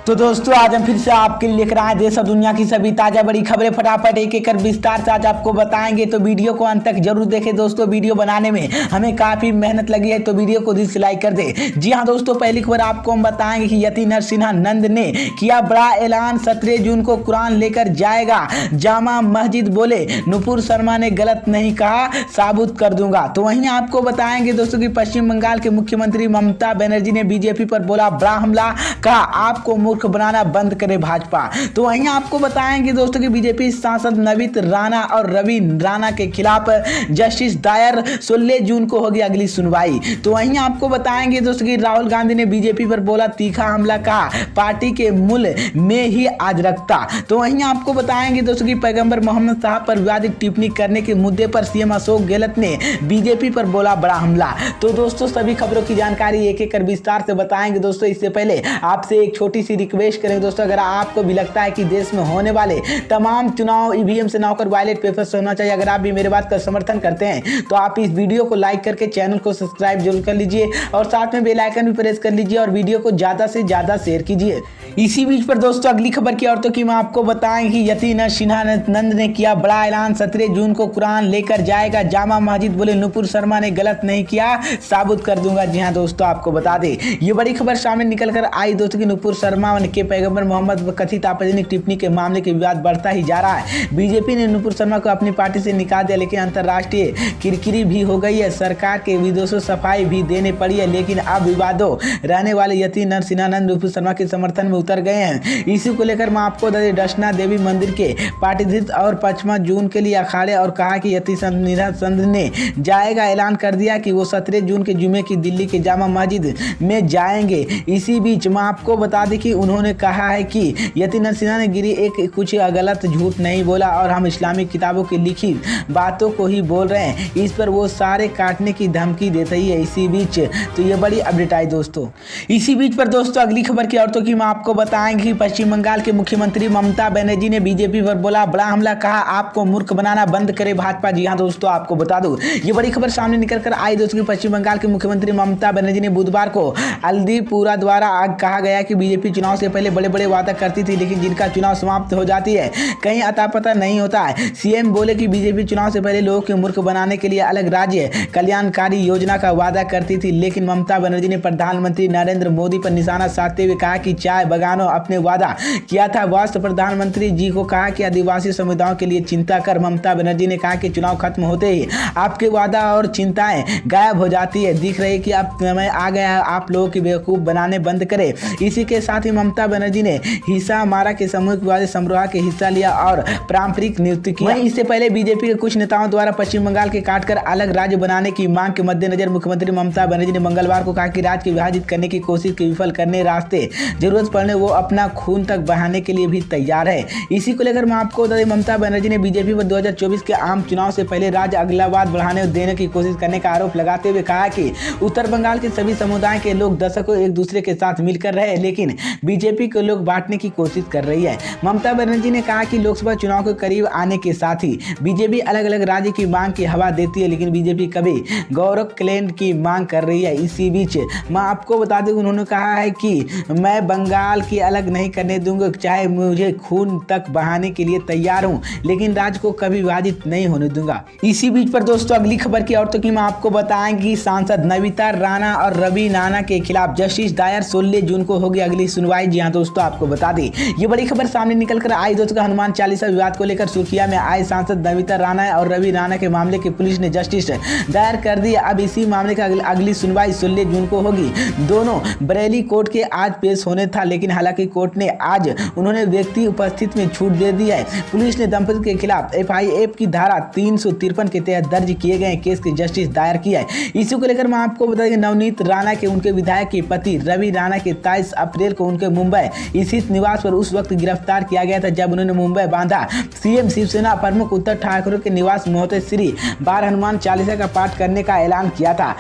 तो दोस्तों आज हम फिर से आपके लिए लेकर आए देश और दुनिया की सभी ताजा बड़ी खबरें फटाफट एक एक कर विस्तार से आज आपको बताएंगे। तो वीडियो को अंत तक जरूर देखें दोस्तों। वीडियो बनाने में हमें काफी मेहनत लगी है, तो वीडियो को डिसलाइक कर दे। जी हाँ दोस्तों, पहली खबर आपको हम बताएंगे कि यति नरसिंहानंद ने किया बड़ा ऐलान, 17 जून को कुरान लेकर जाएगा जामा मस्जिद। बोले नुपुर शर्मा ने गलत नहीं कहा, साबुत कर दूंगा। तो वहीं आपको बताएंगे दोस्तों की पश्चिम बंगाल के मुख्यमंत्री ममता बनर्जी ने बीजेपी पर बोला बड़ा हमला, कहा आपको मूर्ख बनाना बंद करे भाजपा। तो वहीं आपको बताएंगे दोस्तों कि बीजेपी सांसद नवीत राणा और रवि राणा के खिलाफ जस्टिस दायर, 16 जून को होगी अगली सुनवाई। तो वहीं आपको बताएंगे दोस्तों कि राहुल गांधी ने बीजेपी पर बोला तीखा हमला, कहा पार्टी के मूल में ही आज रखता। तो वहीं आपको बताएंगे दोस्तों कि पैगंबर मोहम्मद साहब पर विवादित टिप्पणी करने के मुद्दे पर सीएम अशोक गहलोत ने बीजेपी पर बोला बड़ा हमला। तो दोस्तों सभी खबरों की जानकारी एक एक कर विस्तार से बताएंगे दोस्तों। इससे पहले आपसे एक छोटी सी रिक्वेस्ट करेंगे दोस्तों, अगर आपको भी लगता है कि देश में होने वाले तमाम चुनाव ईवीएम से ना होकर बैलेट पेपर से होना चाहिए, अगर आप भी मेरे बात का समर्थन करते हैं तो आप इस वीडियो को लाइक करके चैनल को सब्सक्राइब जरूर कर लीजिए और साथ में बेल आइकन भी प्रेस कर लीजिए और वीडियो को ज्यादा से ज्यादा शेयर कीजिए। इसी बीच पर दोस्तों अगली खबर की औरतों की मैं आपको बताएं कि यति नरसिंहानंद ने किया बड़ा ऐलान, 17 जून को कुरान लेकर जाएगा जामा मस्जिद। बोले नुपुर शर्मा ने गलत नहीं किया, साबुत कर दूंगा। जी हाँ दोस्तों, आपको बता दें ये बड़ी खबर सामने निकल कर आई दोस्तों की नुपुर शर्मा के पैगंबर मोहम्मद कथित आपत्तिजनक टिप्पणी के मामले के विवाद बढ़ता ही जा रहा है। बीजेपी ने नुपुर शर्मा को अपनी पार्टी से निकाल दिया, लेकिन अंतर्राष्ट्रीय किरकिरी भी हो गई है, सरकार के विदेशों सफाई भी देने पड़ी है। लेकिन अब विवादों रहने वाले यति नरसिंहानंद नुपुर शर्मा के समर्थन में उतर गए हैं। इसी को लेकर मैं आपको दशना देवी मंदिर के पाठीधीत और 5 जून के लिए अखाड़े और कहा कि यति नरसिंहानंद ने जाएगा, ऐलान कर दिया कि वो 17 जून के जुमे की दिल्ली के जामा मस्जिद में जाएंगे। इसी बीच मैं आपको बता दें कि उन्होंने कहा है कि यति नरसिंहा ने गिरी एक कुछ गलत झूठ नहीं बोला और हम इस्लामिक किताबों की लिखी बातों को ही बोल रहे हैं, इस पर वो सारे काटने की धमकी देते ही है। इसी बीच तो ये बड़ी अपडेट आई दोस्तों। इसी बीच पर दोस्तों अगली खबर की औरतों की मैं आपको बताएंगे कि पश्चिम बंगाल के मुख्यमंत्री ममता बनर्जी ने बीजेपी पर बोला बड़ा हमला, कहा आपको मूर्ख बनाना बंद करे भाजपा। जी हाँ दोस्तों, आपको बता दूं ये बड़ी खबर सामने निकल कर आई दोस्तों की पश्चिम बंगाल के मुख्यमंत्री ममता बनर्जी ने बुधवार को अलीपुरा द्वारा कहा गया कि बीजेपी चुनाव से पहले बड़े बड़े वादा करती थी, लेकिन जिनका चुनाव समाप्त हो जाती है कहीं अता पता नहीं होता है। सीएम बोले कि बीजेपी चुनाव से पहले लोगों के मूर्ख बनाने के लिए अलग राज्य कल्याणकारी योजना का वादा करती थी, लेकिन ममता बनर्जी ने प्रधानमंत्री नरेंद्र मोदी पर निशाना साधते हुए कहा कि चाय बगानों अपने वादा किया था। वास्तव प्रधानमंत्री जी को कहा कि आदिवासी समुदायों के लिए चिंता कर। ममता बनर्जी ने कहा कि चुनाव खत्म होते ही आपके वादा और चिंताएं गायब हो जाती है, दिख रही कि अब समय आ गया आप लोगों की बेवकूफ बनाने बंद करे। इसी के साथ ही ममता बनर्जी ने हिस्सा मारा के सामूहिक समारोह के हिस्सा लिया और पारंपरिक नृत्य किया। इससे पहले बीजेपी के कुछ नेताओं द्वारा पश्चिम बंगाल के काटकर अलग राज्य बनाने की मांग के मद्देनजर मुख्यमंत्री ममता बनर्जी ने मंगलवार को कहा कि राज्य को विभाजित करने की कोशिश के विफल करने रास्ते जरूरत पड़ने वो अपना खून तक बहाने के लिए भी तैयार है। इसी को लेकर मैं आपको बता दें ममता बनर्जी ने बीजेपी पर 2024 के आम चुनाव से पहले राज्य अगलावाद बढ़ाने देने की कोशिश करने का आरोप लगाते हुए कहा कि उत्तर बंगाल के सभी समुदाय के लोग दशकों एक दूसरे के साथ मिलकर रहे, लेकिन बीजेपी को लोग बांटने की कोशिश कर रही है। ममता बनर्जी ने कहा कि लोकसभा चुनाव के करीब आने के साथ ही बीजेपी अलग अलग राज्य की मांग की हवा देती है, लेकिन बीजेपी कभी गौरव क्लैंड की मांग कर रही है। इसी बीच मैं आपको बता दूं उन्होंने कहा है कि मैं बंगाल की अलग नहीं करने दूंगा, चाहे मुझे खून तक बहाने के लिए तैयार हूं, लेकिन राज्य को कभी विभाजित नहीं होने दूंगा। इसी बीच पर दोस्तों अगली खबर की औरतों की मैं आपको बताएंगी सांसद नवीता राणा और रवि राणा के खिलाफ जस्टिस दायर, 16 जून को होगी अगली सुनवाई। जी हाँ दोस्तों, आपको बता दें ये बड़ी खबर सामने निकल कर आई दोस्तों का हनुमान चालीसा विवाद को लेकर सुर्खिया में आए सांसद नवीता राणा और रवि राणा के मामले की पुलिस ने जस्टिस दायर कर दी। अब इसी मामले का अगली सुनवाई 16 जून को होगी। दोनों बरेली कोर्ट के आज पेश होने था, लेकिन हालांकि कोर्ट ने आज उन्होंने व्यक्ति उपस्थित में छूट दे दी है। पुलिस ने दंपति के खिलाफ FIF की धारा 353 के तहत दर्ज किए गए केस की जस्टिस दायर किया है। इसी को लेकर मैं आपको बता दें नवनीत राणा के उनके विधायक के पति रवि राणा के 23 अप्रैल को उनके मुंबई स्थित निवास पर उस वक्त गिरफ्तार किया गया था जब उन्होंने मुंबई बांधा सीएम शिवसेना प्रमुख उद्धव ठाकरे के निवास में होते श्री बार हनुमान चालीसा का पाठ करने का ऐलान किया था।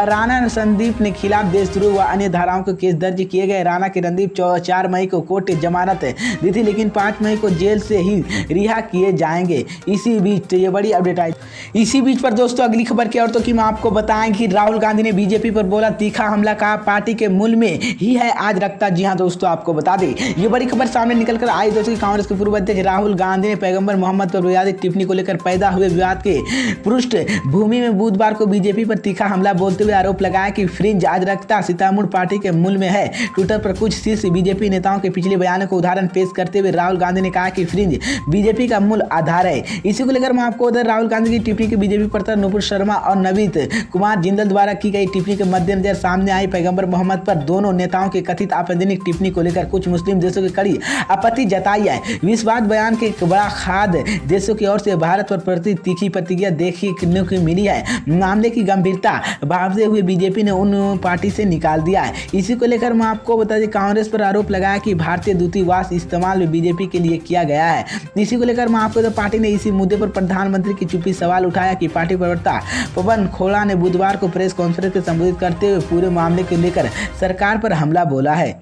राणा संदीप ने खिलाफ देशद्रोह व अन्य धाराओं के केस दर्ज किए गए। राणा के रणदीप 4 मई को कोर्ट ने जमानत दी थी, लेकिन 5 मई को जेल से ही रिहा किए जाएंगे। इसी बीच ये बड़ी अपडेट आई। इसी बीच पर दोस्तों अगली खबर की औरतों की मैं आपको बताएं कि राहुल गांधी ने बीजेपी पर बोला तीखा हमला, कहा पार्टी के मूल में ही है आज रखता। जी हाँ दोस्तों आपको बता दें ये बड़ी खबर सामने निकलकर आई दोस्तों कि कांग्रेस के पूर्व अध्यक्ष राहुल गांधी ने पैगंबर मोहम्मद पर विवादित टिप्पणी को लेकर पैदा हुए विवाद के पृष्ठभूमि में बुधवार को बीजेपी पर तीखा हमला बोलते हुए आरोप लगाया कि फ्रिंज अराजकता सीतामढ़ी पार्टी के मूल में है। ट्विटर पर कुछ शीर्ष बीजेपी नेताओं के पिछले बयानों को उदाहरण पेश करते हुए राहुल गांधी ने कहा कि फ्रिंज बीजेपी का मूल आधार है। इसी को लेकर मैं आपको उधर राहुल गांधी की टिप्पणी के बीजेपी प्रवक्ता नुपुर शर्मा और नवीद कुमार जिंदल द्वारा की गई टिप्पणी के मद्देनजर सामने आई पैगंबर मोहम्मद पर दोनों नेताओं की कथित आपत्तिजनक टिप्पणी को लेकर कुछ मुस्लिम देशों की कड़ी आपत्ति जताई है। विश्वास बयान के बड़ा खाद देशों की ओर से भारत पर प्रति तीखी प्रतिक्रिया देखने को मिली है। मामले की गंभीरता भावते हुए बीजेपी ने उन पार्टी से निकाल दिया है। इसी को लेकर मैं आपको बता दें कांग्रेस पर आरोप लगाया कि भारतीय दूतावास इस्तेमाल में बीजेपी के लिए किया गया है। इसी को लेकर मैं आपको पार्टी ने इसी मुद्दे पर प्रधानमंत्री की चुप्पी सवाल उठाया कि पार्टी प्रवक्ता पवन खोड़ा ने बुधवार को प्रेस कॉन्फ्रेंस को संबोधित करते हुए पूरे मामले को लेकर सरकार पर हमला बोला है।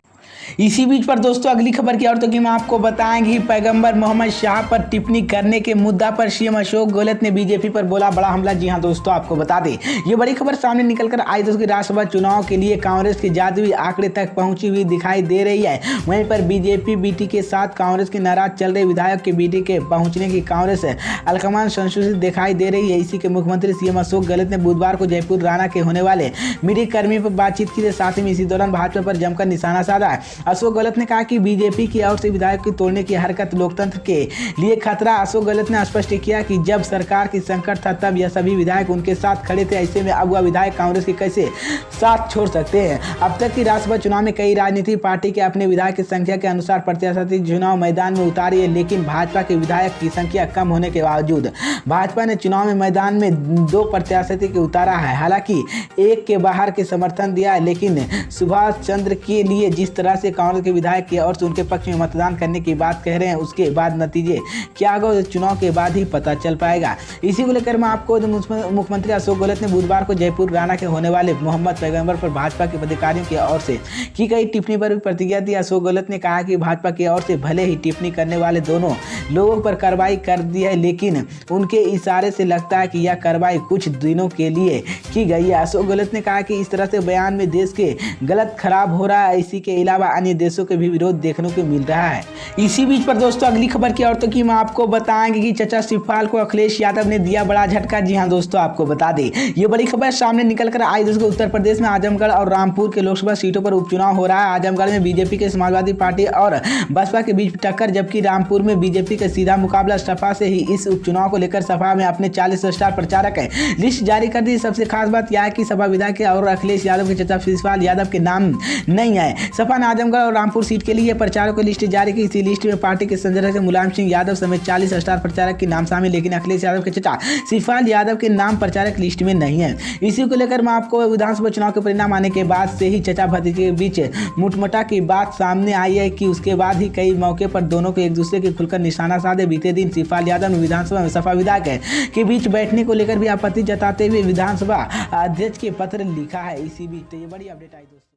इसी बीच पर दोस्तों अगली खबर की और तो कि मैं आपको बताएंगे पैगंबर मोहम्मद शाह पर टिप्पणी करने के मुद्दा पर सीएम अशोक गहलोत ने बीजेपी पर बोला बड़ा हमला। जी हां दोस्तों आपको बता दें ये बड़ी खबर सामने निकलकर आई दोस्तों कि राज्यसभा चुनाव के लिए कांग्रेस के जादुई आंकड़े तक पहुंची हुई दिखाई दे रही है। वहीं पर बीजेपी बीटी के साथ कांग्रेस के नाराज चल रहे विधायक के बीटी के पहुंचने की कांग्रेस अलकमान संशोधित दिखाई दे रही है। इसी के मुख्यमंत्री सीएम अशोक गहलोत ने बुधवार को जयपुर राणा के होने वाले मीडिया कर्मी पर बातचीत की। साथ ही इसी दौरान भाजपा पर जमकर निशाना साधा। अशोक गहलोत ने कहा कि बीजेपी की ओर से विधायक की तोड़ने की हरकत लोकतंत्र के लिए खतरा। अशोक गहलोत ने स्पष्ट किया कि जब सरकार की संकट था तब यह सभी विधायक उनके साथ खड़े थे। ऐसे में अब वह विधायक कांग्रेस के कैसे साथ छोड़ सकते हैं। अब तक की राज्यसभा चुनाव में कई राजनीतिक पार्टी के अपने विधायक की संख्या के अनुसार प्रत्याशी चुनाव मैदान में उतारी है, लेकिन भाजपा के विधायक की संख्या कम होने के बावजूद भाजपा ने चुनाव में मैदान में 2 प्रत्याशी को उतारा है। हालांकि एक के बाहर के समर्थन दिया है, लेकिन सुभाष चंद्र के लिए जिस तरह से कांग्रेस के विधायक की ओर से उनके पक्ष में मतदान करने की बात कह रहे हैं उसके बाद नतीजे क्या होगा चुनाव के बाद ही पता चल पाएगा। इसी को लेकर मैं आपको मुख्यमंत्री अशोक गहलोत ने बुधवार को जयपुर राणा के होने वाले मोहम्मद पैगंबर पर भाजपा के पदाधिकारियों की ओर से की गई टिप्पणी पर भी प्रतिक्रिया दी। अशोक गहलोत ने कहा कि भाजपा की ओर से भले ही टिप्पणी करने वाले दोनों लोगों पर कार्रवाई कर दी है, लेकिन उनके इशारे से लगता है कि यह कार्रवाई कुछ दिनों के लिए की गई है। अशोक गहलोत ने कहा कि इस तरह से बयान में देश के गलत खराब हो रहा है। इसी के अलावा अन्य देशों के भी विरोध देखने को मिल रहा है। इसी बीच पर दोस्तों अगली खबर की औरतों की मैं आपको बताएंगे कि चचा शिवपाल को अखिलेश यादव ने दिया बड़ा झटका। जी हां दोस्तों आपको बता दें ये बड़ी खबर सामने निकलकर आई दोस्तों उत्तर प्रदेश में आजमगढ़ और रामपुर के लोकसभा सीटों पर उपचुनाव हो रहा है। आजमगढ़ में बीजेपी के समाजवादी पार्टी और बसपा के बीच टक्कर, जबकि रामपुर में बीजेपी का सीधा मुकाबला। सपा से ही इस उपचुनाव को लेकर सपा में अपने 40 स्टार प्रचारक लिस्ट जारी कर दी। सबसे खास बात यह है कि सपा विधायक और अखिलेश यादव के चचा शिवपाल यादव के नाम नहीं है। सपा ने आजमगढ़ और रामपुर सीट के लिए प्रचारकों की लिस्ट जारी की। इसी लिस्ट में पार्टी के संजय से मुलायम सिंह यादव समेत 40 स्टार प्रचारक के नाम शामिल, लेकिन अखिलेश यादव के चचा शिवपाल यादव के नाम प्रचारक लिस्ट में नहीं है। इसी को लेकर मैं आपको विधानसभा चुनाव के परिणाम आने के बाद से ही चचा भतीजे के बीच मुठमटा की बात सामने आई है कि उसके बाद ही कई मौके पर दोनों को एक दूसरे के खुलकर निशाना साधे। बीते दिन शिवपाल यादव ने विधानसभा में सपा विधायक के बीच बैठने को लेकर भी आपत्ति जताते हुए विधानसभा अध्यक्ष के पत्र लिखा है। इसी बीच तो ये बड़ी अपडेट आई दोस्तों।